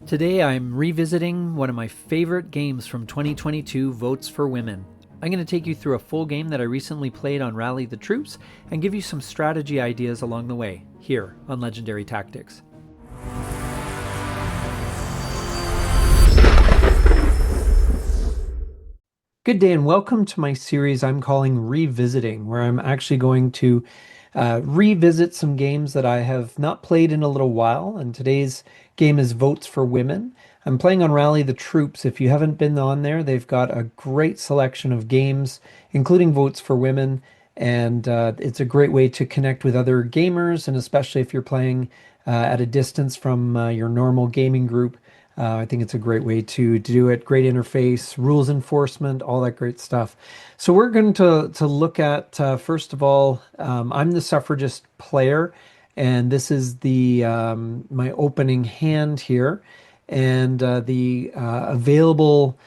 Today I'm revisiting one of my favorite games from 2022, Votes for Women. I'm going to take you through a full game that I recently played on Rally the Troops and give you some strategy ideas along the way, here on Legendary Tactics. Good day and welcome to my series I'm calling Revisiting, where I'm actually going to revisit some games that I have not played in a little while. And today's game is Votes for Women. I'm playing on Rally the Troops. If you haven't been on there, they've got a great selection of games, including Votes for Women. And it's a great way to connect with other gamers, and especially if you're playing at a distance from your normal gaming group. I think it's a great way to do it. Great interface, rules enforcement, all that great stuff. So we're going to look at first of all, I'm the suffragist player, and this is the my opening hand here, and the available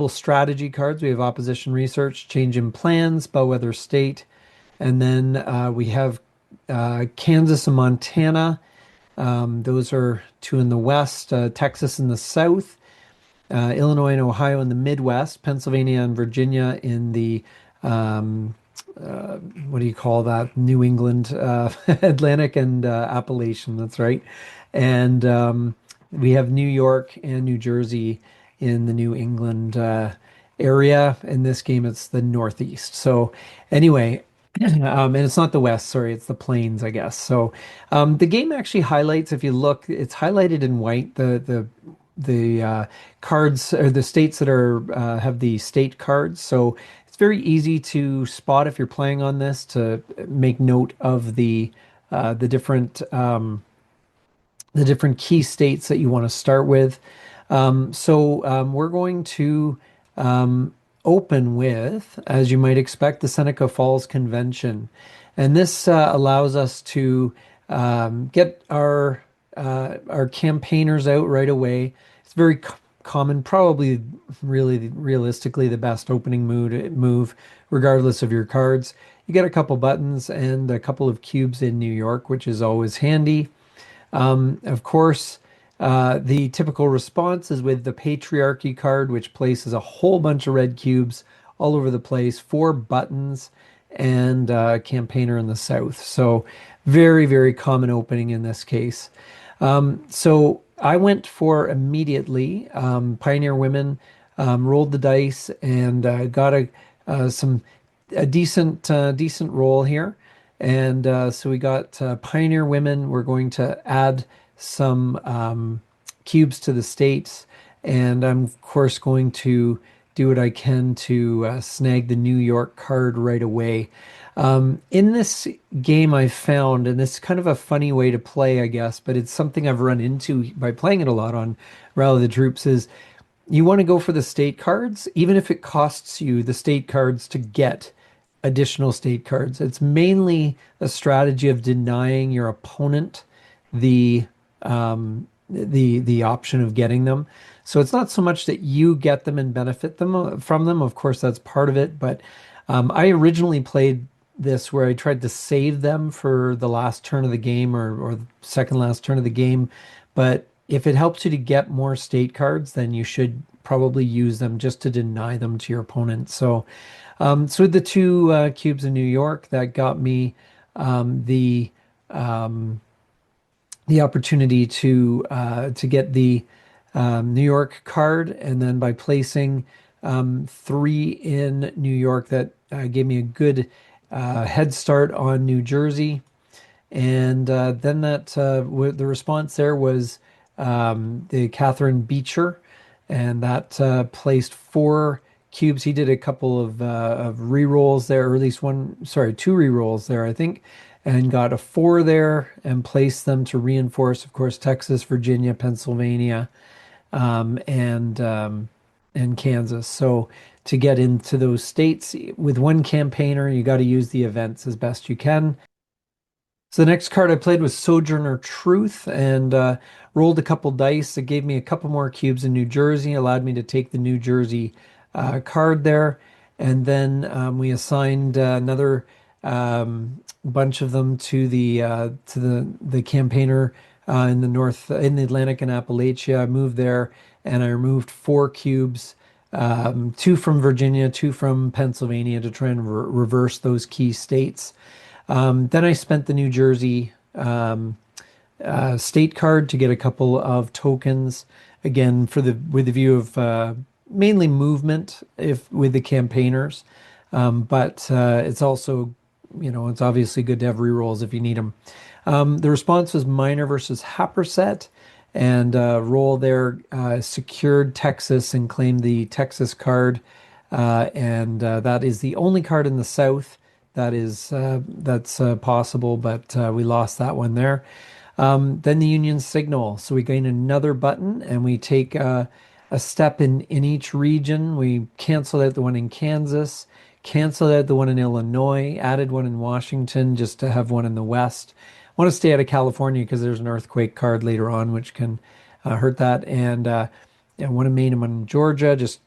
strategy cards. We have opposition research, change in plans, bellwether state, and then we have Kansas and Montana. Those are two in the west, Texas in the south, Illinois and Ohio in the Midwest, Pennsylvania and Virginia in the, what do you call that? New England, Atlantic and Appalachian, that's right. And we have New York and New Jersey in the New England area. In this game, it's the Northeast. So anyway, and it's not the West, sorry, it's the Plains, I guess. So the game actually highlights, if you look, it's highlighted in white, the cards or the states that are have the state cards. So it's very easy to spot if you're playing on this to make note of the different key states that you want to start with. We're going to open with, as you might expect, the Seneca Falls Convention. And this allows us to get our campaigners out right away. It's very common, probably really realistically the best opening move, regardless of your cards. You get a couple buttons and a couple of cubes in New York, which is always handy. Of course, the typical response is with the patriarchy card, which places a whole bunch of red cubes all over the place, four buttons, and campaigner in the south. So very, very common opening in this case. So I went for immediately Pioneer Women, rolled the dice, and got a decent roll here. And so we got Pioneer Women. We're going to add some cubes to the states, and I'm of course going to do what I can to snag the New York card right away. In this game, I found, and this is kind of a funny way to play, I guess, but it's something I've run into by playing it a lot on Rally the Troops, is you want to go for the state cards, even if it costs you the state cards to get additional state cards. It's mainly a strategy of denying your opponent the the option of getting them. So it's not so much that you get them and benefit them from them. Of course, that's part of it. But I originally played this where I tried to save them for the last turn of the game, or second last turn of the game. But if it helps you to get more state cards, then you should probably use them just to deny them to your opponent. So with the two cubes in New York, that got me the opportunity to get the New York card, and then by placing three in New York, that gave me a good head start on New Jersey. And then the response there was the Catherine Beecher, and that placed four cubes. He did a couple of re-rolls there, or at least two re-rolls there, I think, and got a four there and placed them to reinforce, of course, Texas, Virginia, Pennsylvania, and Kansas. So to get into those states with one campaigner, you got to use the events as best you can. So the next card I played was Sojourner Truth, and rolled a couple dice. It gave me a couple more cubes in New Jersey, allowed me to take the New Jersey card there. And then we assigned another bunch of them to the campaigner in the north, in the Atlantic and Appalachia. I moved there and I removed four cubes, two from Virginia, two from Pennsylvania to try and reverse those key states. Then I spent the New Jersey state card to get a couple of tokens, again for the with the view of mainly movement if with the campaigners, but it's also it's obviously good to have rerolls if you need them. The response was minor versus Happerset, and roll there secured Texas and claimed the Texas card, and that is the only card in the South that's possible, but we lost that one there. Then the Union Signal. So we gain another button and we take a step in each region. We canceled out the one in Kansas, canceled out the one in Illinois, added one in Washington just to have one in the West. I want to stay out of California because there's an earthquake card later on, which can hurt that. And one in Maine and one in Georgia. Just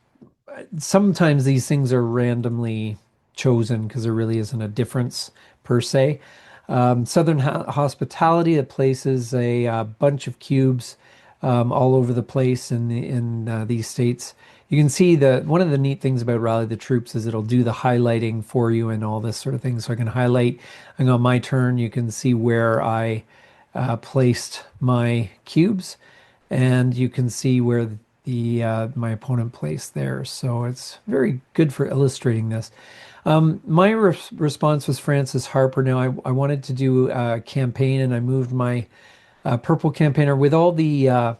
sometimes these things are randomly chosen because there really isn't a difference per se. Southern Hospitality that places a bunch of cubes all over the place in these states. You can see that one of the neat things about Rally the Troops is it'll do the highlighting for you and all this sort of thing. So I can highlight, and on my turn, you can see where I placed my cubes, and you can see where the my opponent placed there. So it's very good for illustrating this. My response was Francis Harper. Now, I wanted to do a campaign, and I moved my purple campaigner with all the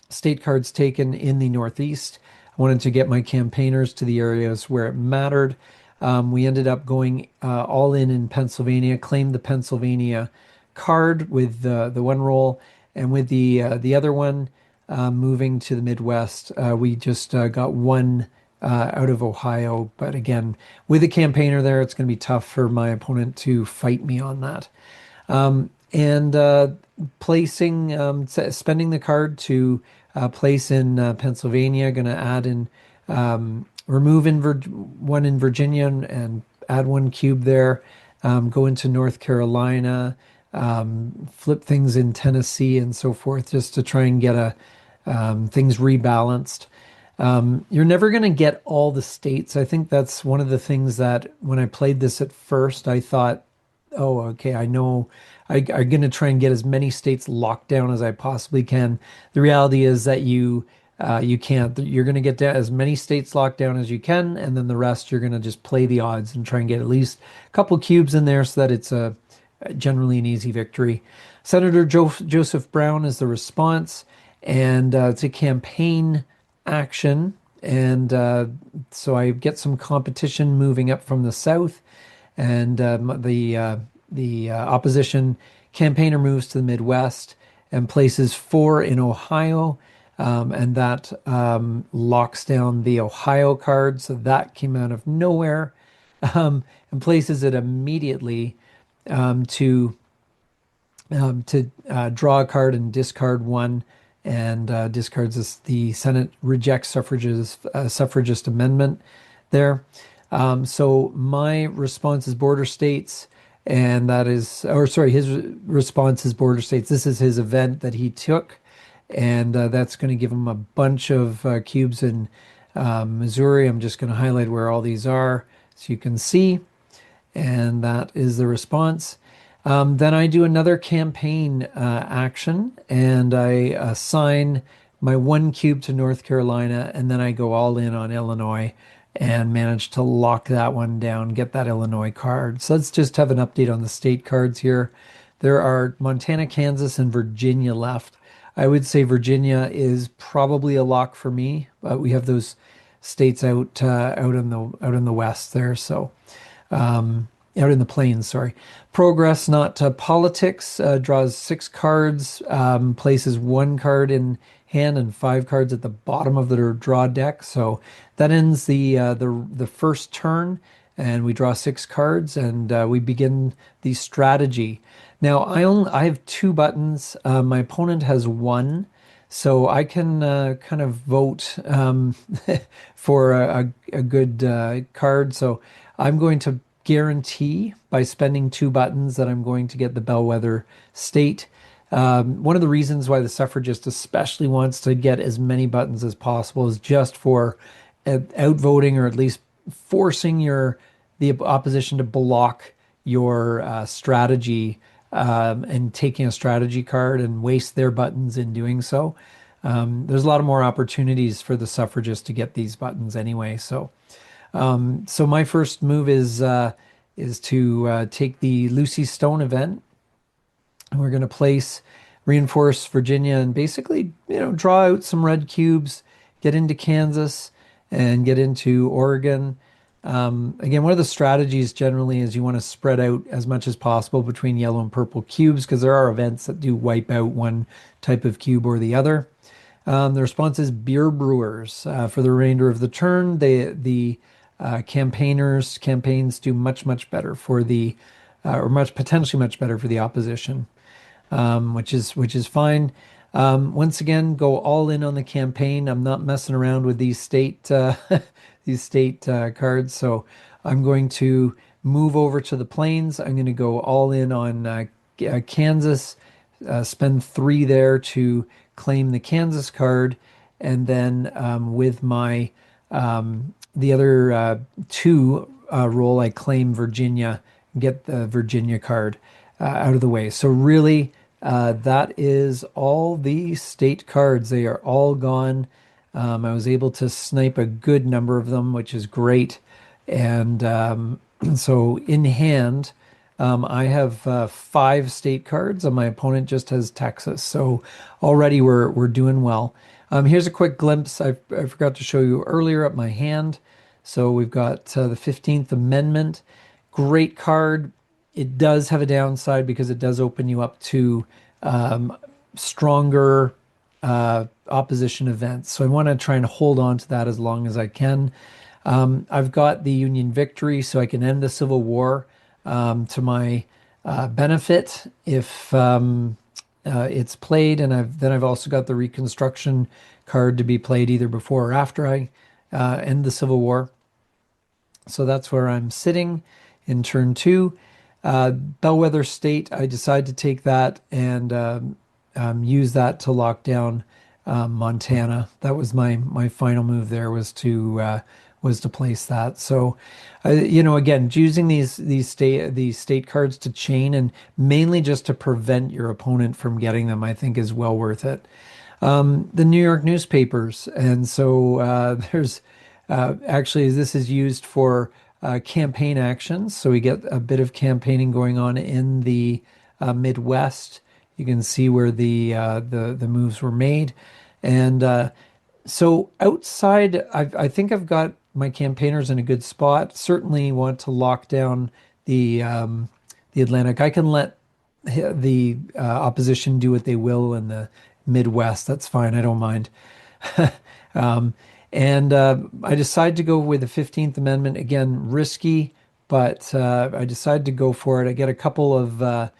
state cards taken in the Northeast. I wanted to get my campaigners to the areas where it mattered. We ended up going all in Pennsylvania, claimed the Pennsylvania card with the one roll, and with the other one moving to the Midwest, we just got one out of Ohio. But again, with a campaigner there, it's going to be tough for my opponent to fight me on that. And placing, spending the card to place in Pennsylvania, going to add in, remove one in Virginia and add one cube there. Go into North Carolina, flip things in Tennessee and so forth, just to try and get things rebalanced. You're never going to get all the states. I think that's one of the things that when I played this at first, I thought, oh, okay, I know I'm going to try and get as many states locked down as I possibly can. The reality is that you can't. You're going to get as many states locked down as you can, and then the rest you're going to just play the odds and try and get at least a couple cubes in there so that it's generally an easy victory. Senator Joseph Brown is the response, and it's a campaign action, and so I get some competition moving up from the south, and the opposition campaigner moves to the Midwest and places four in Ohio, and that locks down the Ohio card. So that came out of nowhere, and places it immediately to draw a card and discard one, and discards the Senate rejects suffragist amendment there. So my response is border states, and that is, or sorry, his response is border states. This is his event that he took, and that's going to give him a bunch of cubes in Missouri. I'm just going to highlight where all these are so you can see, and that is the response. Then I do another campaign action, and I assign my one cube to North Carolina, and then I go all in on Illinois and manage to lock that one down, get that Illinois card. So let's just have an update on the state cards here. There are Montana, Kansas, and Virginia left. I would say Virginia is probably a lock for me, but we have those states out in the west there. So out in the plains, sorry. Progress, not politics, draws six cards, places one card in hand and five cards at the bottom of the draw deck. So that ends the first turn, and we draw six cards, and we begin the strategy. Now I have two buttons. My opponent has one, so I can kind of vote for a good card. So I'm going to guarantee by spending two buttons that I'm going to get the bellwether state. One of the reasons why the suffragist especially wants to get as many buttons as possible is just for outvoting or at least forcing the opposition to block your strategy and taking a strategy card and waste their buttons in doing so. There's a lot of more opportunities for the suffragist to get these buttons anyway. So my first move is to take the Lucy Stone event. We're going to place reinforce Virginia and basically, draw out some red cubes, get into Kansas and get into Oregon. Again, one of the strategies generally is you want to spread out as much as possible between yellow and purple cubes because there are events that do wipe out one type of cube or the other. The response is beer brewers. For the remainder of the turn, the campaigns do much better for the or much potentially much better for the opposition, which is fine. Once again, go all in on the campaign. I'm not messing around with these state these state cards, so I'm going to move over to the plains. I'm going to go all in on Kansas, spend 3 there to claim the Kansas card, and then with my the other 2 roll, I claim Virginia, get the Virginia card out of the way. So really, that is all the state cards. They are all gone. I was able to snipe a good number of them, which is great. And so in hand, I have 5 state cards, and my opponent just has Texas. So already we're doing well. Here's a quick glimpse. I forgot to show you earlier at my hand. So we've got the 15th Amendment. Great card. It does have a downside because it does open you up to stronger opposition events. So I want to try and hold on to that as long as I can. I've got the Union victory, so I can end the Civil War to my benefit if it's played, and I've also got the Reconstruction card to be played either before or after I end the Civil War. So that's where I'm sitting in turn 2. Bellwether State, I decided to take that and use that to lock down Montana. That was my final move there was to place that. So, again, using these state cards to chain and mainly just to prevent your opponent from getting them, I think is well worth it. The New York newspapers, and so there's actually this is used for campaign actions. So we get a bit of campaigning going on in the Midwest. You can see where the moves were made, and so outside, I think I've got my campaigners in a good spot. Certainly want to lock down the Atlantic. I can let the opposition do what they will in the Midwest. That's fine. I don't mind. Um, and I decided to go with the 15th Amendment. Again, risky, but I decided to go for it. I get a couple of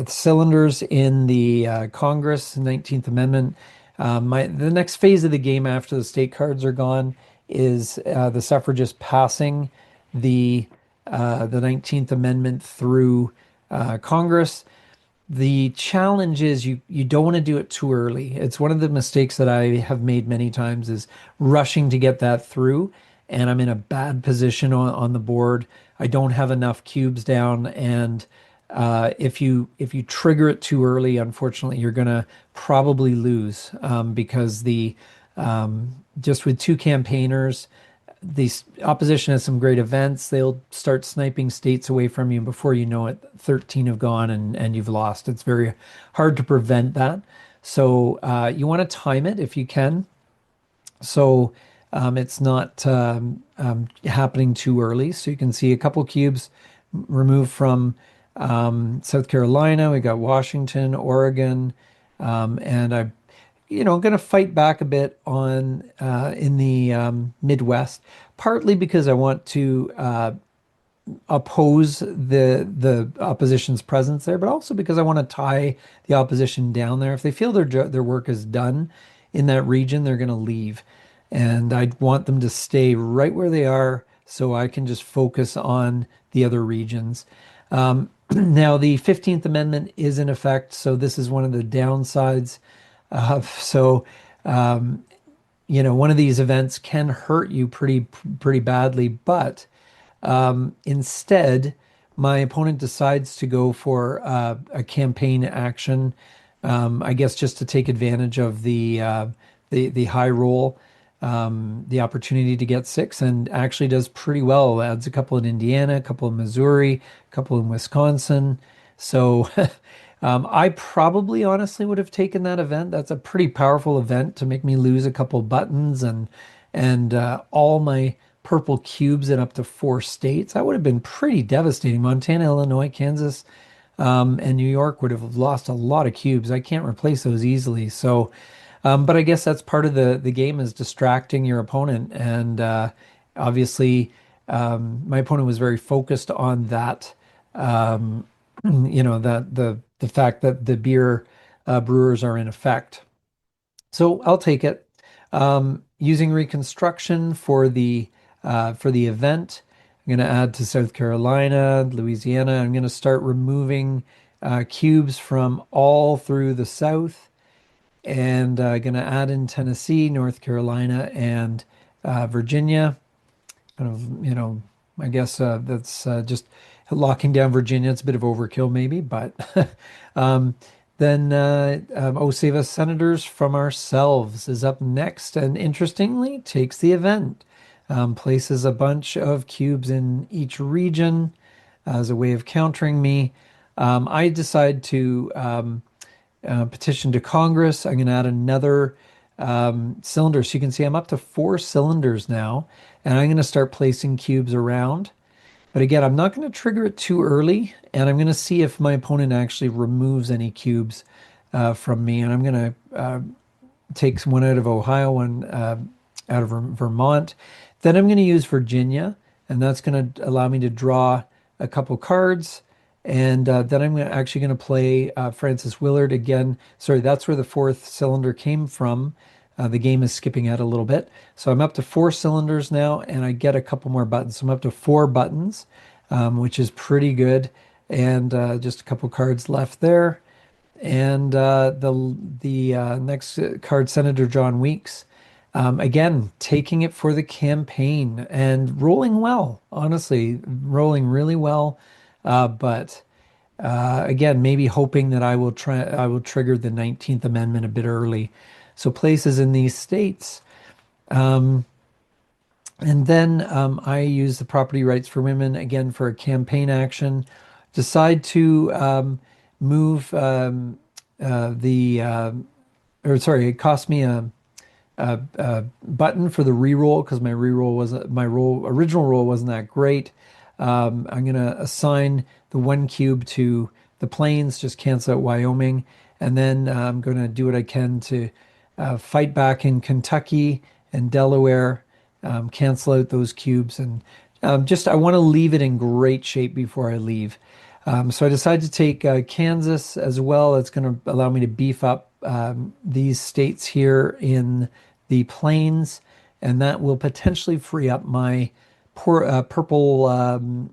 cylinders in the Congress, 19th Amendment. The next phase of the game after the state cards are gone is the suffragists passing the 19th Amendment through Congress. The challenge is you don't want to do it too early. It's one of the mistakes that I have made many times is rushing to get that through, and I'm in a bad position on the board. I don't have enough cubes down, and if you trigger it too early, unfortunately, you're gonna probably lose because the just with 2 campaigners, the opposition has some great events. They'll start sniping states away from you. And before you know it, 13 have gone and you've lost. It's very hard to prevent that. So you want to time it if you can. So it's not happening too early. So you can see a couple cubes removed from South Carolina. We got Washington, Oregon, and going to fight back a bit on in the Midwest, partly because I want to oppose the opposition's presence there, but also because I want to tie the opposition down there. If they feel their work is done in that region, they're going to leave, and I want them to stay right where they are so I can just focus on the other regions. Now, the 15th Amendment is in effect, so this is one of the downsides. So, um, one of these events can hurt you pretty badly, but instead, my opponent decides to go for a campaign action, I guess just to take advantage of the high roll, the opportunity to get six, and actually does pretty well. Adds a couple in Indiana, a couple in Missouri, a couple in Wisconsin. So I probably honestly would have taken that event. That's a pretty powerful event to make me lose a couple buttons and all my purple cubes in up to four states. That would have been pretty devastating. Montana, Illinois, Kansas, and New York would have lost a lot of cubes. I can't replace those easily. So, but I guess that's part of the game is distracting your opponent. And obviously, my opponent was very focused on that. Um, that the fact that the beer brewers are in effect. So I'll take it. Using Reconstruction for the event, I'm going to add to South Carolina, Louisiana. I'm going to start removing cubes from all through the South, and going to add in Tennessee, North Carolina, and Virginia. Kind of, I guess that's just locking down Virginia. It's a bit of overkill, maybe, but um, then Oh Save Us Senators from Ourselves is up next, and interestingly, takes the event, places a bunch of cubes in each region as a way of countering me. I decide to petition to Congress. I'm going to add another cylinder. So you can see I'm up to four cylinders now, and I'm going to start placing cubes around. But again, I'm not going to trigger it too early, and I'm going to see if my opponent actually removes any cubes from me. And I'm going to take one out of Ohio, one out of Vermont. Then I'm going to use Virginia, and that's going to allow me to draw a couple cards. And then I'm actually going to play Francis Willard again. Sorry, that's where the fourth cylinder came from. The game is skipping out a little bit. So I'm up to four cylinders now, and I get a couple more buttons. So I'm up to four buttons, which is pretty good. And just a couple cards left there. And the next card, Senator John Weeks. Again, taking it for the campaign and rolling well, honestly, rolling really well. But again, maybe hoping that I will trigger the 19th Amendment a bit early. So places in these states. And then I use the property rights for women again for a campaign action. Decide to move or sorry, it cost me a button for the reroll because my original roll wasn't that great. I'm gonna assign the one cube to the plains, just cancel out Wyoming, and then I'm gonna do what I can to fight back in Kentucky and Delaware, cancel out those cubes, and just I want to leave it in great shape before I leave. So I decided to take Kansas as well. It's going to allow me to beef up these states here in the plains, and that will potentially free up my purple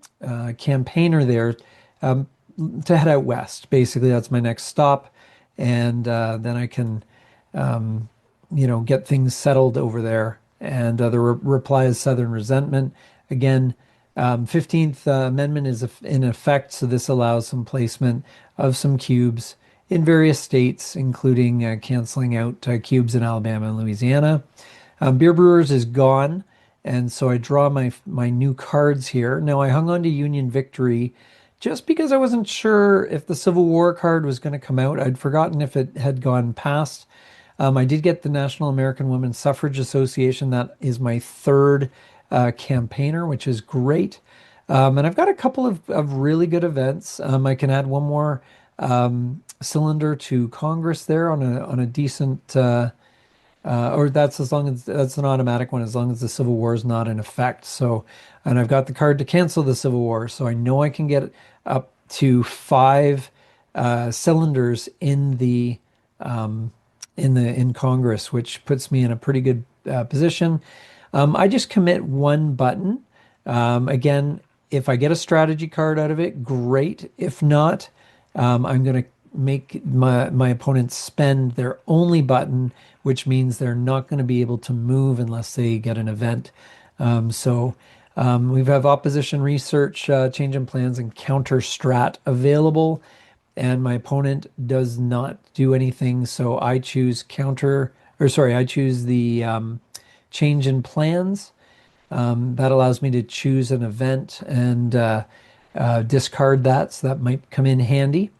campaigner there um, to head out west. Basically, that's my next stop, and then I can, get things settled over there. And the reply is Southern Resentment. Again, 15th Amendment is in effect, so this allows some placement of some cubes in various states, including canceling out cubes in Alabama and Louisiana. Beer Brewers is gone, and so I draw my new cards here. Now, I hung on to Union Victory just because I wasn't sure if the Civil War card was going to come out. I'd forgotten if it had gone past. I did get the National American Women's Suffrage Association. That is my third campaigner, which is great. And I've got a couple of really good events. I can add one more cylinder to Congress there on a decent, or that's as long as that's an automatic one, as long as the Civil War is not in effect. So, and I've got the card to cancel the Civil War, so I know I can get up to five cylinders in Congress, which puts me in a pretty good position. I just commit one button. Again, If I get a strategy card out of it, great. If not, I'm going to make my opponents spend their only button, which means they're not going to be able to move unless they get an event. We have opposition research, change in plans, and counter strat available. And my opponent does not do anything, so I choose I choose the change in plans. That allows me to choose an event and discard that, so that might come in handy.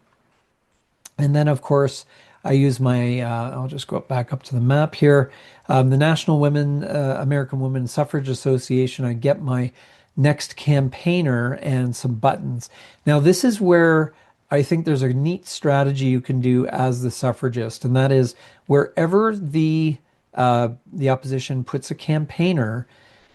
And then, of course, I use I'll just go back up to the map here. The American Women Suffrage Association, I get my next campaigner and some buttons. Now, this is where I think there's a neat strategy you can do as the suffragist, and that is wherever the opposition puts a campaigner,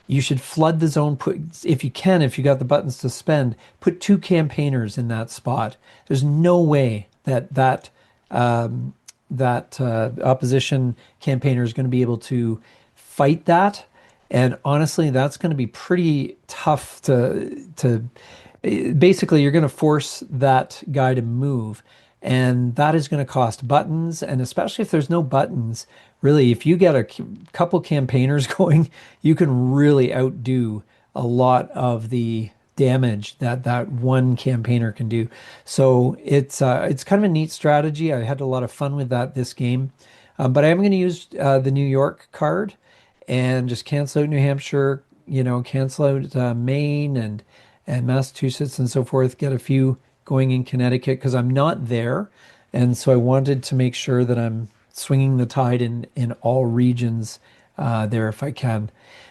you should flood the zone. If you can, if you got the buttons to spend, put two campaigners in that spot. There's no way that opposition campaigner is going to be able to fight that. And honestly, that's going to be pretty tough to basically you're going to force that guy to move. And that is going to cost buttons. And especially if there's no buttons, really, if you get a couple campaigners going, you can really outdo a lot of the damage that one campaigner can do. So it's kind of a neat strategy. I had a lot of fun with that this game. But I am going to use the New York card and just cancel out New Hampshire, cancel out Maine and Massachusetts and so forth, get a few going in Connecticut because I'm not there. And so I wanted to make sure that I'm swinging the tide in all regions there if I can.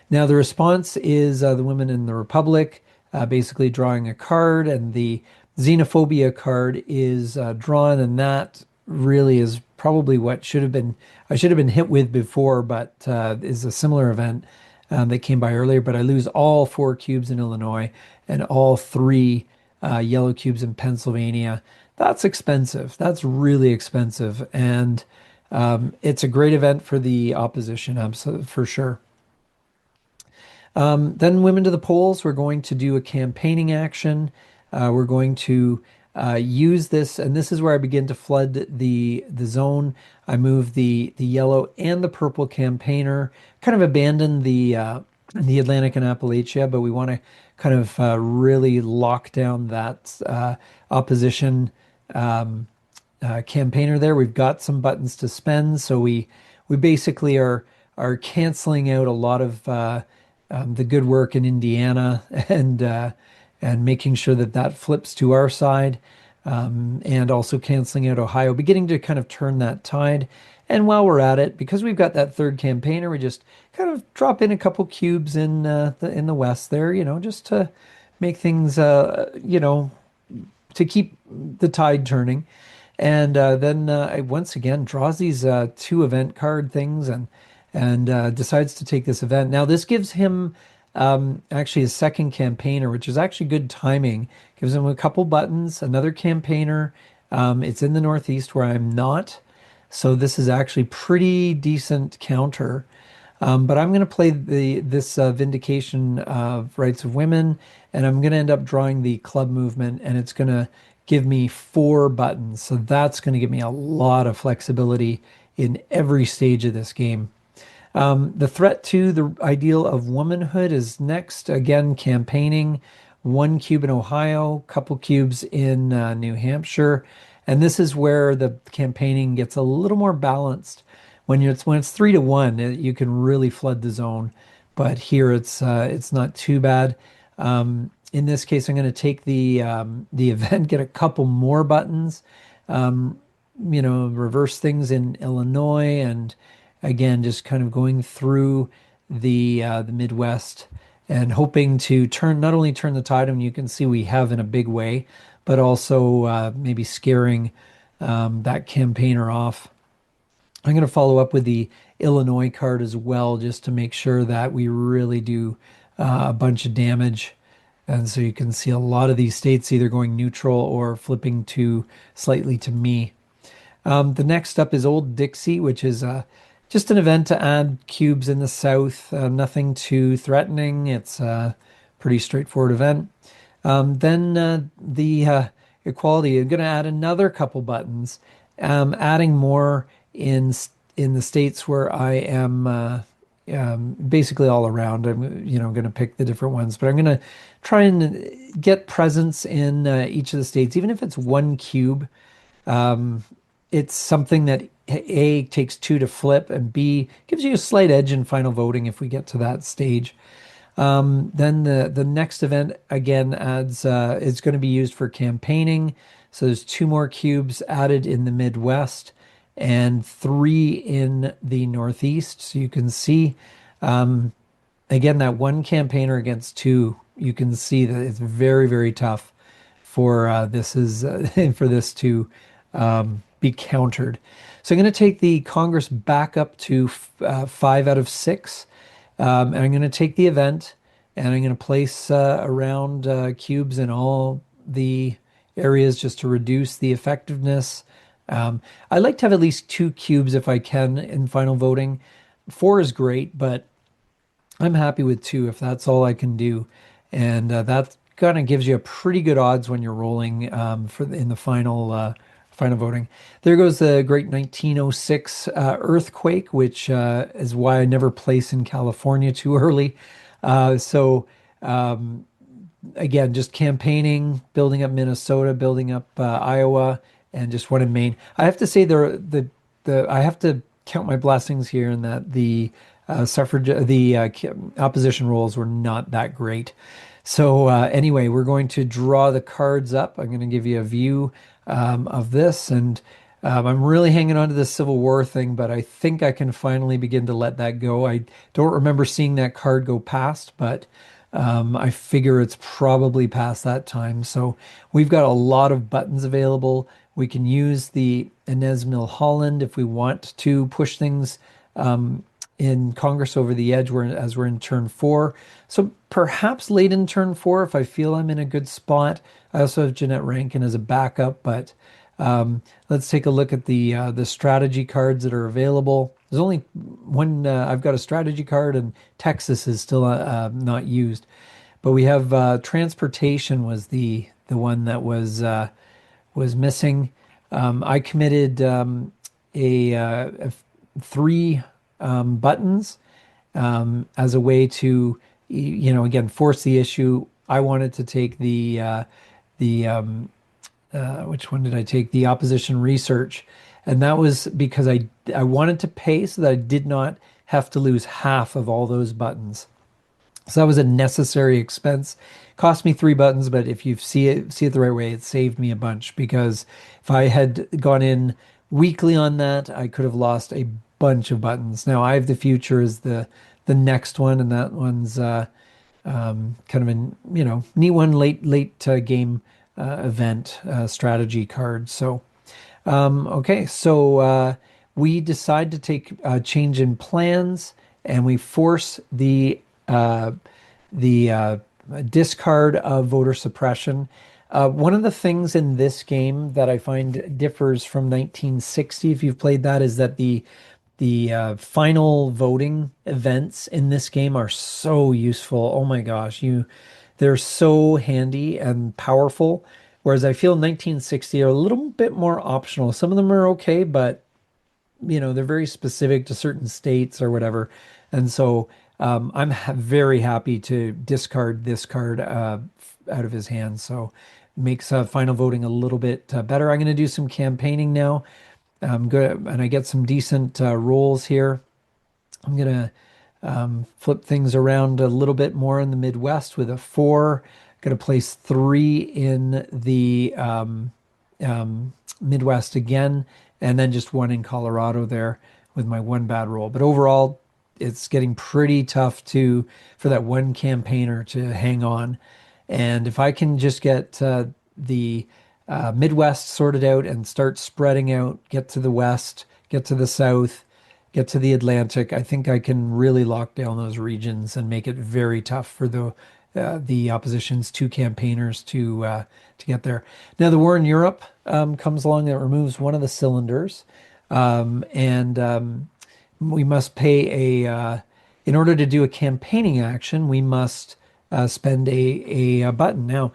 Now, the response is the Women in the Republic, basically drawing a card, and the xenophobia card is drawn, and that really is probably what I should have been hit with before, but is a similar event that came by earlier. But I lose all 4 cubes in Illinois and all 3 yellow cubes in Pennsylvania. That's expensive. That's really expensive, and it's a great event for the opposition, absolutely, for sure. Then Women to the Polls, we're going to do a campaigning action. We're going to use this, and this is where I begin to flood the zone. I move the yellow and the purple campaigner, kind of abandon the Atlantic and Appalachia, but we want to kind of really lock down that opposition campaigner there. We've got some buttons to spend, so we basically are canceling out a lot of the good work in Indiana and making sure that flips to our side, and also canceling out Ohio, beginning to kind of turn that tide. And while we're at it, because we've got that third campaigner, we just kind of drop in a couple cubes in the west there, just to make things, to keep the tide turning. And then I once again draws these 2 event card things and decides to take this event. Now, this gives him actually a second campaigner, which is actually good timing. Gives him a couple buttons, another campaigner. It's in the Northeast where I'm not. So this is actually pretty decent counter. But I'm going to play this vindication of rights of women, and I'm going to end up drawing the club movement, and it's going to give me 4 buttons. So that's going to give me a lot of flexibility in every stage of this game. The threat to the ideal of womanhood is next. Again, campaigning, 1 cube in Ohio, couple cubes in New Hampshire. And this is where the campaigning gets a little more balanced. When it's 3-1, you can really flood the zone. But here it's not too bad. In this case, I'm going to take the event, get a couple more buttons, reverse things in Illinois, and again, just kind of going through the Midwest and hoping to not only turn the tide, and you can see we have in a big way, but also maybe scaring that campaigner off. I'm going to follow up with the Illinois card as well, just to make sure that we really do a bunch of damage. And so you can see a lot of these states either going neutral or flipping slightly to me. The next up is Old Dixie, which is just an event to add cubes in the south. Nothing too threatening. It's a pretty straightforward event. Then the equality, I'm going to add another couple buttons, adding more in the states where I am basically all around. I'm going to pick the different ones, but I'm going to try and get presence in each of the states, even if it's one cube. It's something that A takes two to flip, and B gives you a slight edge in final voting if we get to that stage. Then the next event again adds is going to be used for campaigning. So there's two more cubes added in the Midwest and three in the Northeast. So you can see again that one campaigner against two. You can see that it's very, very tough for this is for this to be countered. So I'm going to take the Congress back up to 5 out of 6. And I'm going to take the event and I'm going to place around cubes in all the areas just to reduce the effectiveness. I like to have at least 2 cubes if I can in final voting. 4 is great, but I'm happy with 2 if that's all I can do. And that kind of gives you a pretty good odds when you're rolling in the final voting. There goes the great 1906 earthquake, which is why I never place in California too early. So again, just campaigning, building up Minnesota, building up Iowa, and just one in Maine. I have to say the I have to count my blessings here in that the opposition rolls were not that great. So anyway, we're going to draw the cards up. I'm going to give you a view of this, and I'm really hanging on to this Civil War thing, but I think I can finally begin to let that go. I don't remember seeing that card go past, but I figure it's probably past that time. So we've got a lot of buttons available. We can use the Inez Milholland if we want to push things in Congress over the edge as we're in turn 4. So perhaps late in turn 4 if I feel I'm in a good spot. I also have Jeanette Rankin as a backup, but let's take a look at the strategy cards that are available. There's only one. I've got a strategy card, and Texas is still not used. But we have transportation was the one that was missing. I committed a 3 buttons as a way to, again, force the issue. I wanted to take the which one did I take? The opposition research. And that was because I wanted to pay so that I did not have to lose half of all those buttons. So that was a necessary expense. Cost me 3 buttons, but if you see it the right way, it saved me a bunch because if I had gone in weekly on that, I could have lost a bunch of buttons. Now I have the future as the next one, and that one's kind of a neat one, late game event strategy card. So okay, so we decide to take a change in plans, and we force the discard of voter suppression. One of the things in this game that I find differs from 1960, if you've played that, is that the final voting events in this game are so useful. Oh my gosh, they're so handy and powerful. Whereas I feel 1960 are a little bit more optional. Some of them are okay, but they're very specific to certain states or whatever. And so I'm very happy to discard this card out of his hands. So makes final voting a little bit better. I'm going to do some campaigning now. Good, and I get some decent rolls here. I'm gonna flip things around a little bit more in the Midwest with a 4. Gonna place 3 in the Midwest again, and then just 1 in Colorado there with my 1 bad roll. But overall, it's getting pretty tough for that one campaigner to hang on. And if I can just get the Midwest sorted out and start spreading out, get to the West, get to the South, get to the Atlantic, I think I can really lock down those regions and make it very tough for the opposition's 2 campaigners to get there. Now the war in Europe comes along that removes one of the cylinders, and we must pay in order to do a campaigning action, we must spend a button. Now,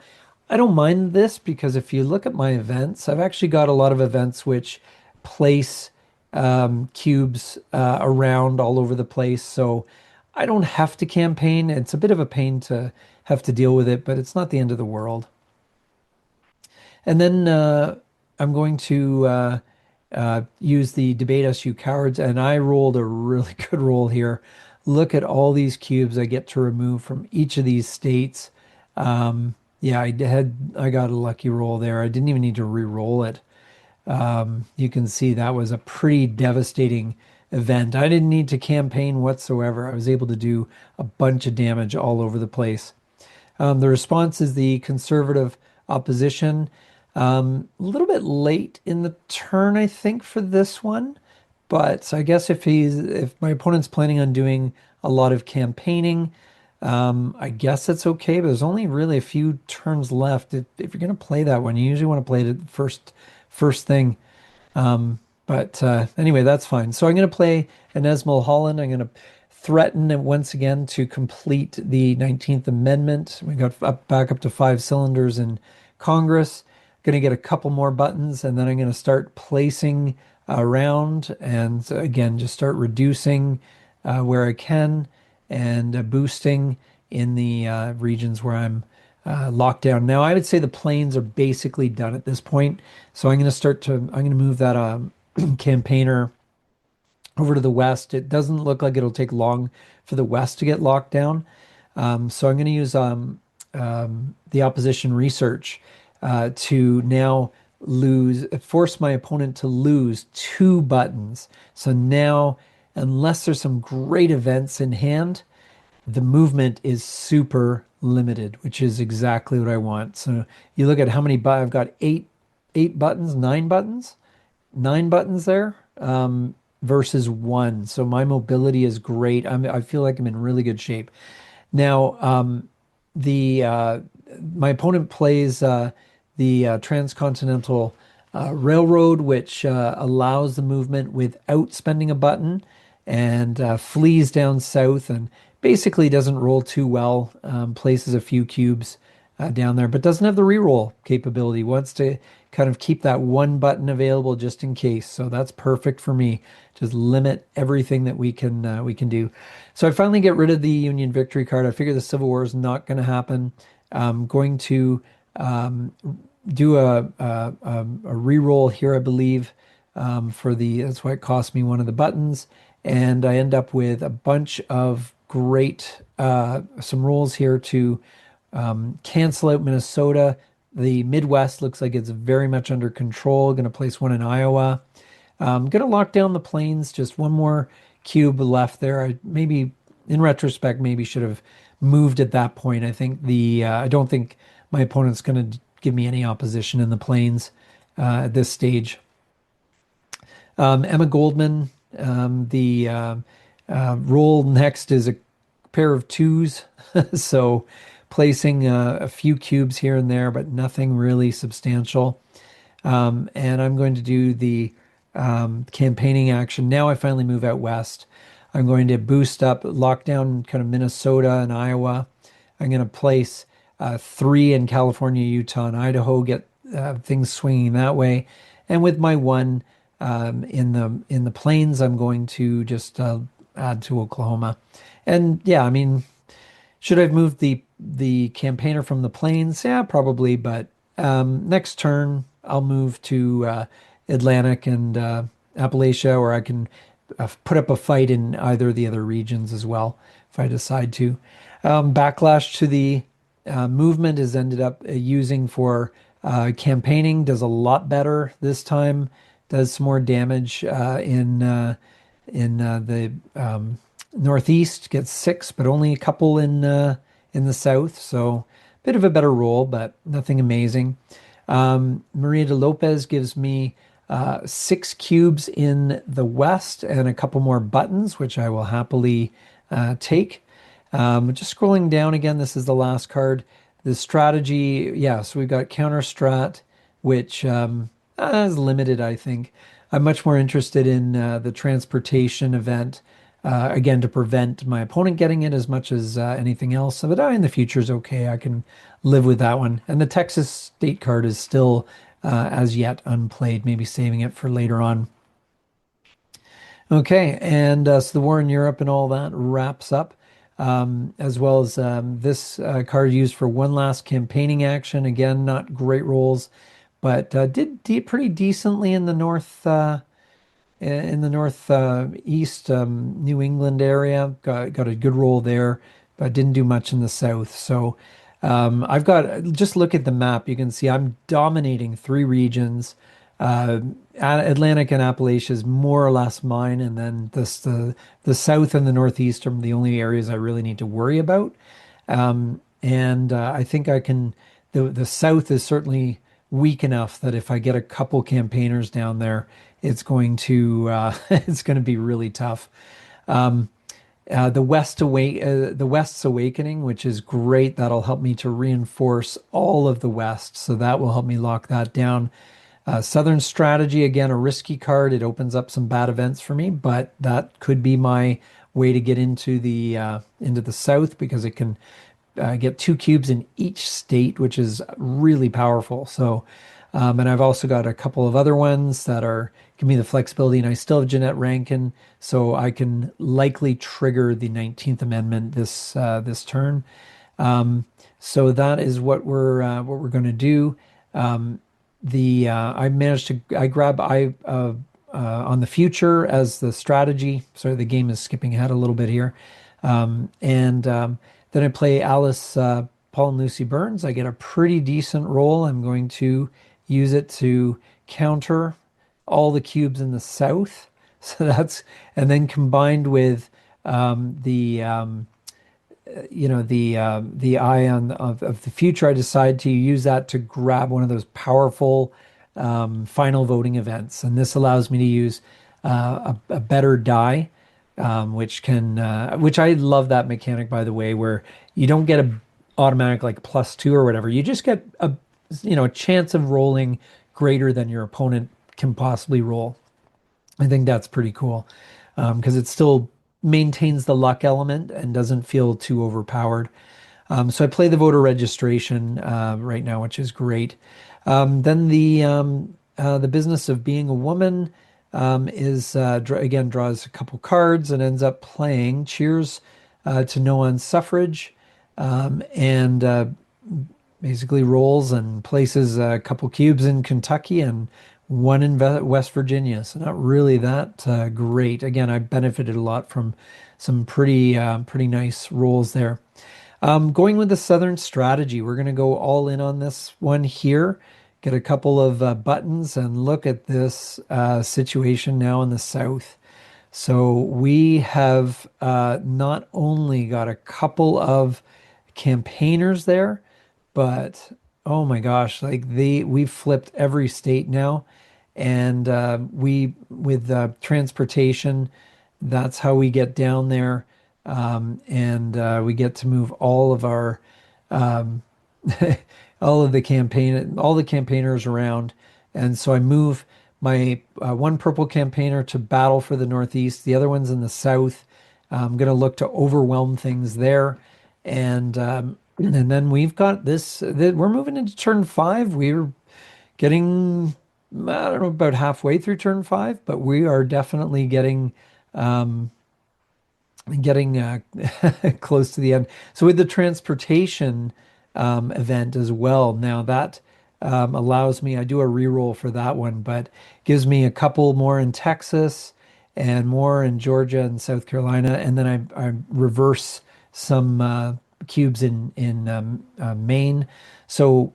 I don't mind this because if you look at my events, I've actually got a lot of events which place cubes around all over the place. So I don't have to campaign. It's a bit of a pain to have to deal with it, but it's not the end of the world. And then I'm going to use the debate SU cowards, and I rolled a really good roll here. Look at all these cubes I get to remove from each of these states. Yeah, I got a lucky roll there. I didn't even need to re-roll it. You can see that was a pretty devastating event. I didn't need to campaign whatsoever. I was able to do a bunch of damage all over the place. The response is the conservative opposition. A little bit late in the turn, I think, for this one. But I guess if my opponent's planning on doing a lot of campaigning, I guess it's okay. But there's only really a few turns left. If you're going to play that one, you usually want to play it first thing. But anyway, that's fine. So I'm going to play an Esmil Holland. I'm going to threaten it once again to complete the 19th Amendment. We got back up to 5 cylinders in Congress. Going to get a couple more buttons, and then I'm going to start placing around, and again, just start reducing where I can, and boosting in the regions where I'm locked down. Now, I would say the planes are basically done at this point, so I'm going to move that campaigner over to the west. It doesn't look like it'll take long for the west to get locked down. So I'm going to use the opposition research to now force my opponent to lose 2 buttons. So now, unless there's some great events in hand, the movement is super limited, which is exactly what I want. So you look at how many I've got eight buttons, 9 buttons, 9 buttons there, versus 1. So my mobility is great. I feel like I'm in really good shape. Now, the my opponent plays the transcontinental railroad, which allows the movement without spending a button, and flees down south and basically doesn't roll too well. Places a few cubes down there, but doesn't have the reroll capability. Wants to kind of keep that 1 button available just in case. So that's perfect for me. Just limit everything that we can do. So I finally get rid of the Union Victory card. I figure the Civil War is not going to happen. I'm going to do a re-roll here, I believe, that's why it cost me one of the buttons. And I end up with a bunch of great, some rolls here to cancel out Minnesota. The Midwest looks like it's very much under control. Going to place one in Iowa. Going to lock down the plains. Just one more cube left there. I maybe, in retrospect, maybe should have moved at that point. I don't think my opponent's going to give me any opposition in the plains at this stage. Emma Goldman, the roll next is a pair of 2s. So placing a few cubes here and there, but nothing really substantial. And I'm going to do the campaigning action. Now I finally move out west. I'm going to boost up, lock down kind of Minnesota and Iowa. I'm going to place 3 in California, Utah, and Idaho, get things swinging that way. And with my 1 in the plains, I'm going to just add to Oklahoma. And yeah, I mean, should I have moved the campaigner from the plains? Yeah, probably. But next turn, I'll move to Atlantic and Appalachia, or I can put up a fight in either of the other regions as well if I decide to. Backlash to the movement is ended up using for campaigning. Does a lot better this time. Does some more damage in the Northeast. Gets 6, but only a couple in the South. So a bit of a better roll, but nothing amazing. Maria de Lopez gives me 6 cubes in the West and a couple more buttons, which I will happily take. Just scrolling down again, this is the last card. The strategy, yeah, so we've got counter strat, which is limited, I think. I'm much more interested in the transportation event, again, to prevent my opponent getting it as much as anything else. So that in the future is okay. I can live with that one. And the Texas state card is still as yet unplayed, maybe saving it for later on. Okay, and so the war in Europe and all that wraps up, as well as this card used for one last campaigning action. Again, not great rolls, but did pretty decently in the north east New England area. Got a good roll there, but didn't do much in the south. So I've got just look at the map. You can see I'm dominating three regions. Uh, Atlantic and Appalachia is more or less mine, and then the south and the northeast are the only areas I really need to worry about. And I think I can. The south is certainly weak enough that if I get a couple campaigners down there, it's going to it's going to be really tough. The West's awakening, which is great. That'll help me to reinforce all of the West, so that will help me lock that down. Southern strategy, again, a risky card. It opens up some bad events for me, but that could be my way to get into the South because it can get two cubes in each state, which is really powerful. So, and I've also got a couple of other ones that are give me the flexibility, and I still have Jeanette Rankin, so I can likely trigger the 19th Amendment this turn. So that is what we're going to do. The I managed to I grab I on the future as the strategy. Sorry, the game is skipping ahead a little bit here. And then I play Alice, Paul and Lucy Burns. I get a pretty decent roll. I'm going to use it to counter all the cubes in the south. So that's and then combined with the the eye of the future, I decide to use that to grab one of those powerful final voting events, and this allows me to use a better die, which I love that mechanic, by the way, where you don't get a automatic like +2 or whatever. You just get a chance of rolling greater than your opponent can possibly roll. I think that's pretty cool because it still maintains the luck element and doesn't feel too overpowered. So I play the voter registration right now, which is great. Then the business of being a woman is again draws a couple cards and ends up playing Cheers to No on Suffrage, and basically rolls and places a couple cubes in Kentucky and one in West Virginia. So not really that great. Again, I benefited a lot from some pretty nice rolls there. Going with the Southern strategy, we're going to go all in on this one here. Get a couple of buttons and look at this situation now in the South. So we have not only got a couple of campaigners there, but oh my gosh, we've flipped every state now, and we with transportation, that's how we get down there, and we get to move all of our um, all the campaigners around, and so I move my one purple campaigner to battle for the Northeast. The other one's in the South. I'm going to look to overwhelm things there, and then we've got this. We're moving into turn five. We're getting, I don't know, about halfway through turn five, but we are definitely getting close to the end. So with the transportation event as well, now that allows me, I do a reroll for that one, but gives me a couple more in Texas and more in Georgia and South Carolina, and then I reverse some cubes in Maine. So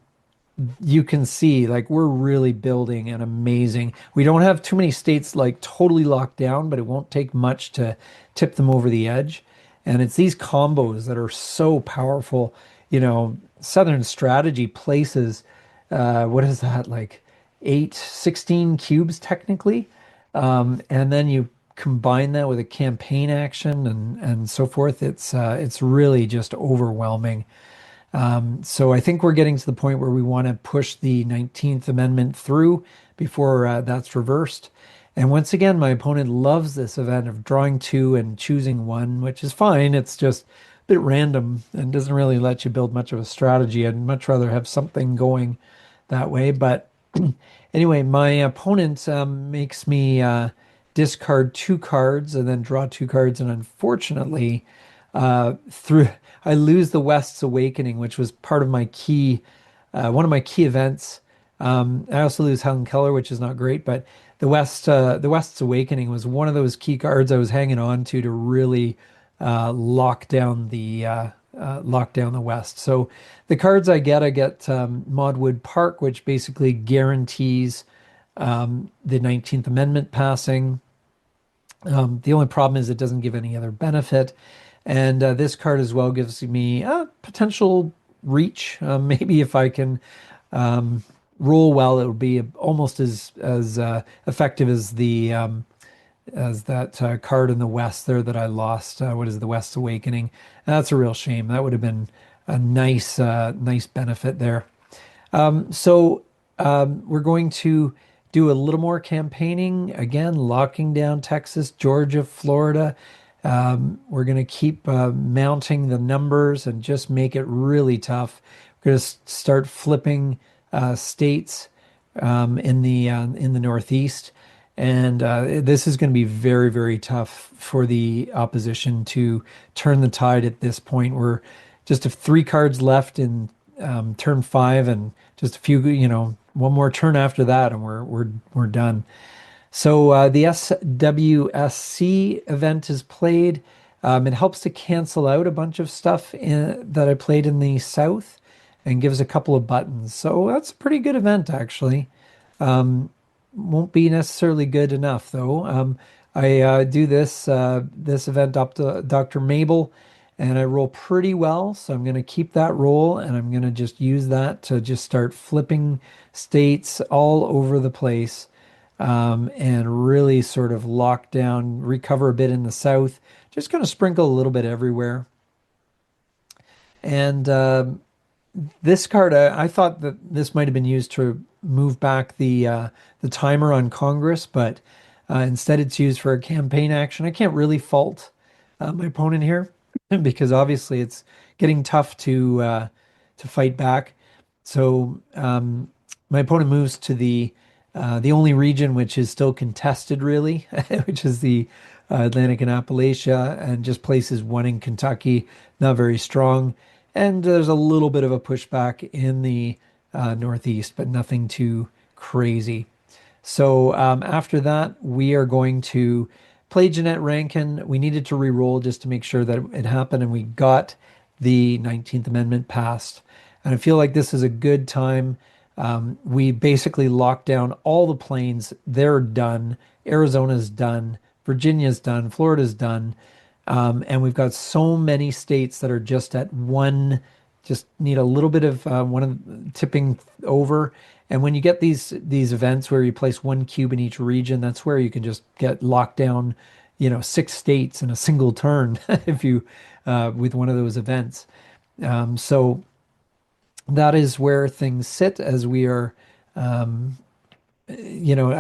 you can see like we're really building an amazing. We don't have too many states like totally locked down, but it won't take much to tip them over the edge. And it's these combos that are so powerful. Southern strategy places what is that like 16 cubes technically. And then you combine that with a campaign action and so forth. It's really just overwhelming. So I think we're getting to the point where we want to push the 19th Amendment through before that's reversed. And once again, my opponent loves this event of drawing two and choosing one, which is fine. It's just a bit random and doesn't really let you build much of a strategy. I'd much rather have something going that way. But anyway, my opponent makes me discard two cards and then draw two cards. And unfortunately, through I lose the West's Awakening, which was part of my key, one of my key events. I also lose Helen Keller, which is not great, but the West's Awakening was one of those key cards I was hanging on to really lock down the West. So the cards I get Maudwood Park, which basically guarantees the 19th Amendment passing. The only problem is it doesn't give any other benefit. And this card as well gives me potential reach. Maybe if I can roll well, it would be almost as effective as that card in the West there that I lost. What is the West's Awakening? And that's a real shame. That would have been a nice benefit there. We're going to do a little more campaigning. Again, locking down Texas, Georgia, Florida. We're going to keep mounting the numbers and just make it really tough. We're going to start flipping states in the Northeast. And this is going to be very, very tough for the opposition to turn the tide at this point. We're just have three cards left in turn five, and just a few, one more turn after that, and we're done. So the SWSC event is played. It helps to cancel out a bunch of stuff that I played in the South, and gives a couple of buttons. So that's a pretty good event, actually. Won't be necessarily good enough though. I do this event up to Dr. Mabel, and I roll pretty well, so I'm going to keep that roll, and I'm going to just use that to just start flipping states all over the place, and really sort of lock down, recover a bit in the South, just going to sprinkle a little bit everywhere. And this card, I thought that this might have been used to move back the timer on Congress, but instead it's used for a campaign action. I can't really fault my opponent here because obviously it's getting tough to fight back. So my opponent moves to the only region which is still contested, really, which is the Atlantic and Appalachia, and just places one in Kentucky, not very strong. And there's a little bit of a pushback in the Northeast, but nothing too crazy. So after that, we are going to play Jeanette Rankin. We needed to re-roll just to make sure that it happened, and we got the 19th Amendment passed. And I feel like this is a good time. We basically locked down all the plains. They're done. Arizona's done. Virginia's done. Florida's done. And we've got so many states that are just at one, just need a little bit of one of tipping over. And when you get these events where you place one cube in each region, that's where you can just get locked down, six states in a single turn if you with one of those events. So that is where things sit as we are. I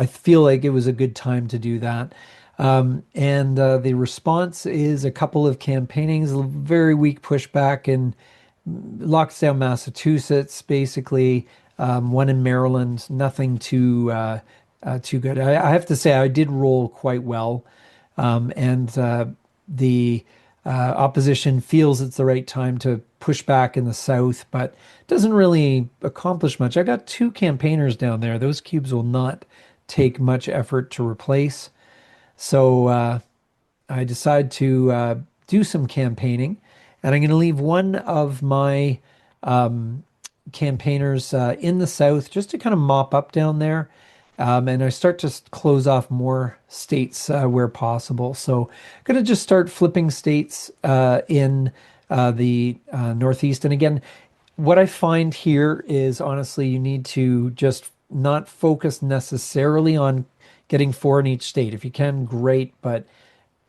feel like it was a good time to do that. And the response is a couple of campaignings, very weak pushback in locks down Massachusetts, basically, one in Maryland, nothing too good. I have to say I did roll quite well, and the opposition feels it's the right time to push back in the South, but doesn't really accomplish much. I got two campaigners down there. Those cubes will not take much effort to replace. So I decide to do some campaigning, and I'm going to leave one of my campaigners in the South just to kind of mop up down there. And I start to close off more states where possible. So I'm going to just start flipping states in the Northeast. And again, what I find here is honestly, you need to just not focus necessarily on getting four in each state. If you can, great, but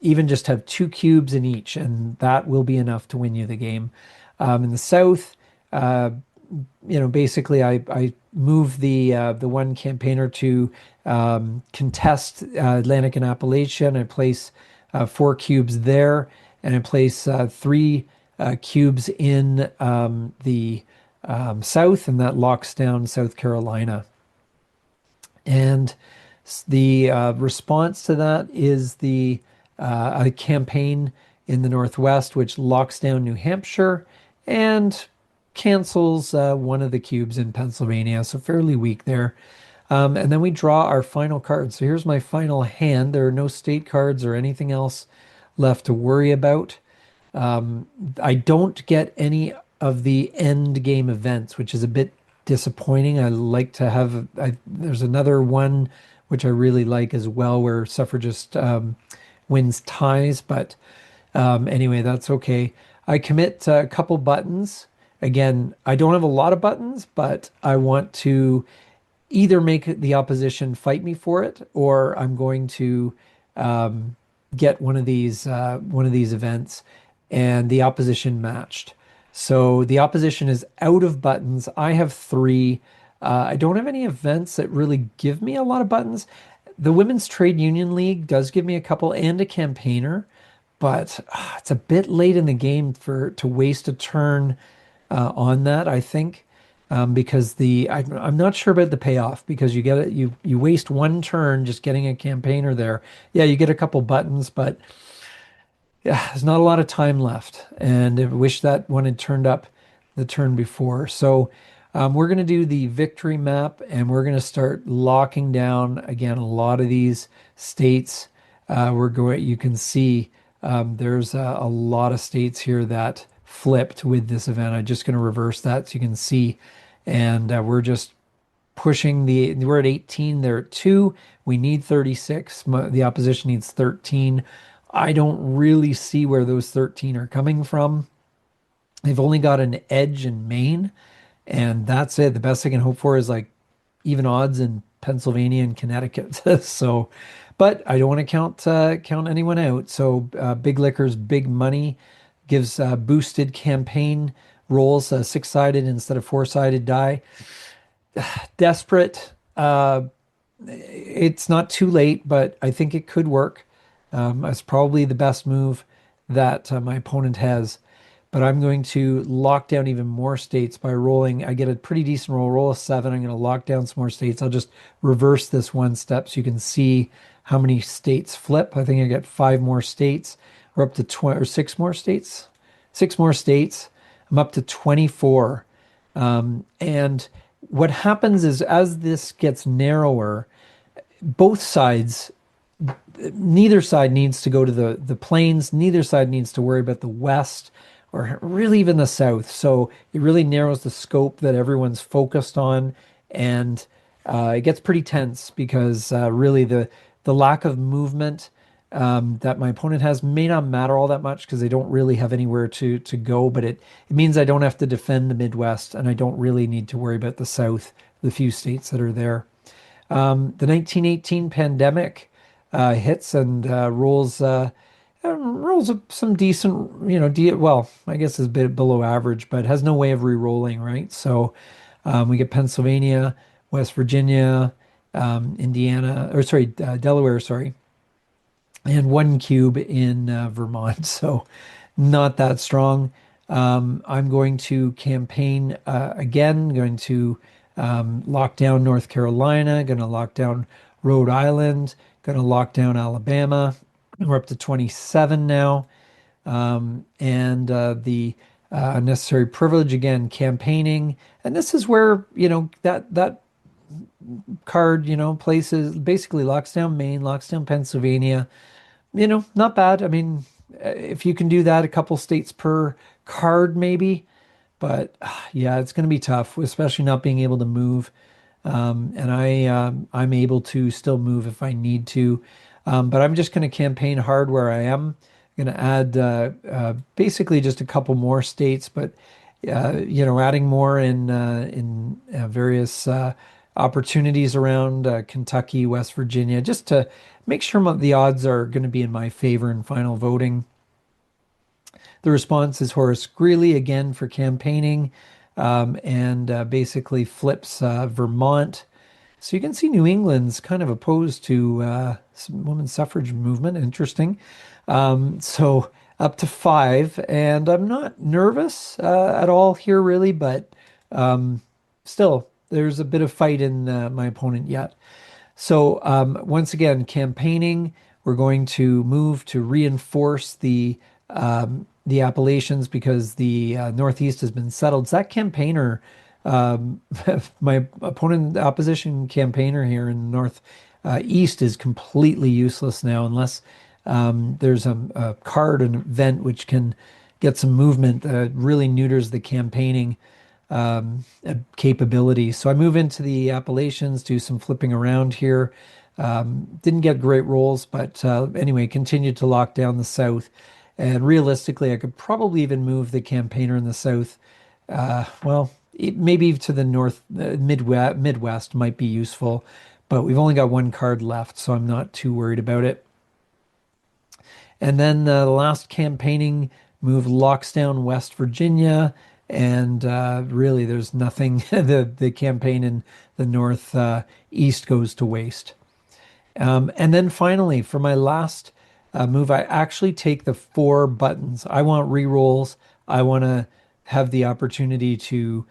even just have two cubes in each, and that will be enough to win you the game. In the South, basically I move the one campaigner to contest Atlantic and Appalachian. I place 4 cubes there, and I place 3 cubes in the south, and that locks down South Carolina. And the response to that is a campaign in the Northwest, which locks down New Hampshire and cancels one of the cubes in Pennsylvania. So fairly weak there. And then we draw our final card. So here's my final hand. There are no state cards or anything else left to worry about. I don't get any of the end game events, which is a bit disappointing. I like to have, there's another one which I really like as well, where suffragist wins ties, but anyway, that's okay. I commit a couple buttons. Again, I don't have a lot of buttons, but I want to either make the opposition fight me for it, or I'm going to get one of these events, and the opposition matched. So the opposition is out of buttons. I have 3. I don't have any events that really give me a lot of buttons. The Women's Trade Union League does give me a couple and a campaigner, but it's a bit late in the game to waste a turn on that, I think, because I'm not sure about the payoff, because you get it, you waste one turn just getting a campaigner there. Yeah, you get a couple buttons, but yeah, there's not a lot of time left, and I wish that one had turned up the turn before. So we're going to do the victory map, and we're going to start locking down again a lot of these states. You can see there's a lot of states here that flipped with this event. I'm just going to reverse that so you can see, and we're just pushing we're at 18, they're at 2. We need 36. The opposition needs 13. I don't really see where those 13 are coming from. They've only got an edge in Maine, and that's it. The best I can hope for is like even odds in Pennsylvania and Connecticut. So, but I don't want to count anyone out. So, Big Liquor's big money gives boosted campaign rolls, 6-sided instead of 4-sided die. Desperate. It's not too late, but I think it could work. It's probably the best move that my opponent has. But I'm going to lock down even more states by rolling. I get a pretty decent roll a 7. I'm going to lock down some more states. I'll just reverse this one step so you can see how many states flip. I think I get 5 more states. We're up to 20 or 6 more states. 6 more states. I'm up to 24. And what happens is, as this gets narrower, both sides, neither side needs to go to the plains. Neither side needs to worry about the west or really even the south. So it really narrows the scope that everyone's focused on, and it gets pretty tense because really the lack of movement that my opponent has may not matter all that much because they don't really have anywhere to go, but it means I don't have to defend the Midwest, and I don't really need to worry about the South, the few states that are there. The 1918 pandemic hits and rolls some decent, well, I guess it's a bit below average, but has no way of re-rolling, right? So we get Pennsylvania, West Virginia, Indiana, or sorry, Delaware, sorry, and 1 cube in Vermont. So not that strong. I'm going to campaign again, going to lock down North Carolina, going to lock down Rhode Island, going to lock down Alabama. We're up to 27 now. And the necessary privilege, again, campaigning. And this is where, that card, places, basically locks down Maine, locks down Pennsylvania. Not bad. I mean, if you can do that, a couple states per card, maybe. But yeah, it's going to be tough, especially not being able to move. And I'm able to still move if I need to. But I'm just going to campaign hard where I am. I'm going to add basically just a couple more states, but adding more in various opportunities around Kentucky, West Virginia, just to make sure the odds are going to be in my favor in final voting. The response is Horace Greeley again for campaigning. and basically flips Vermont. So you can see New England's kind of opposed to women's suffrage movement. Interesting. So up to five, and I'm not nervous at all here, really, but still, there's a bit of fight in my opponent yet. So once again, campaigning, we're going to move to reinforce the Appalachians because the Northeast has been settled. So that campaigner, um, my opponent, the opposition campaigner here in the North East is completely useless now unless there's a card, an event which can get some movement that really neuters the campaigning capability. So I move into the Appalachians, do some flipping around here. Didn't get great rolls, but anyway, continued to lock down the South. And realistically, I could probably even move the campaigner in the South. Well, maybe to the North, Midwest might be useful, but we've only got one card left, so I'm not too worried about it. And then the last campaigning move locks down West Virginia, and really there's nothing. The campaign in the North East goes to waste. And then finally, for my last move, I actually take the four buttons. I want rerolls. I want to have the opportunity to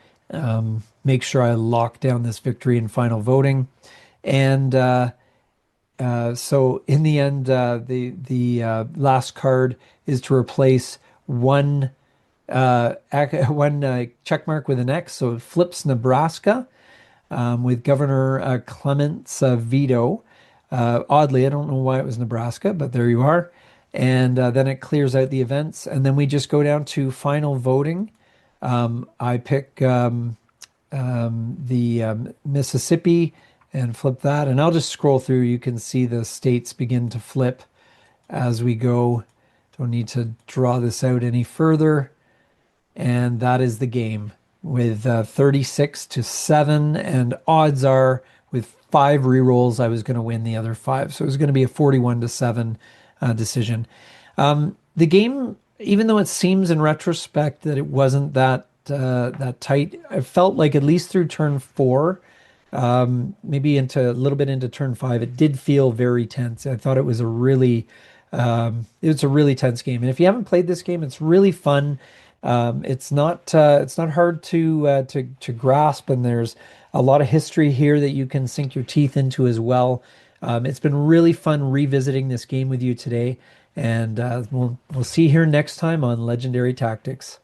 make sure I lock down this victory in final voting. And so in the end, the last card is to replace one check mark with an X. So it flips Nebraska with Governor Clement's veto. Oddly, I don't know why it was Nebraska, but there you are. And then it clears out the events. And then we just go down to final voting. I pick the Mississippi and flip that. And I'll just scroll through. You can see the states begin to flip as we go. Don't need to draw this out any further. And that is the game with 36 to 7. And odds are with five rerolls, I was going to win the other five. So it was going to be a 41 to 7 decision. The game, even though it seems in retrospect that it wasn't that tight, I felt like at least through turn four, maybe into a little bit into turn five, it did feel very tense. I thought it's a really tense game. And if you haven't played this game, it's really fun. It's not hard to grasp, and there's a lot of history here that you can sink your teeth into as well. It's been really fun revisiting this game with you today, and we'll see you here next time on Legendary Tactics.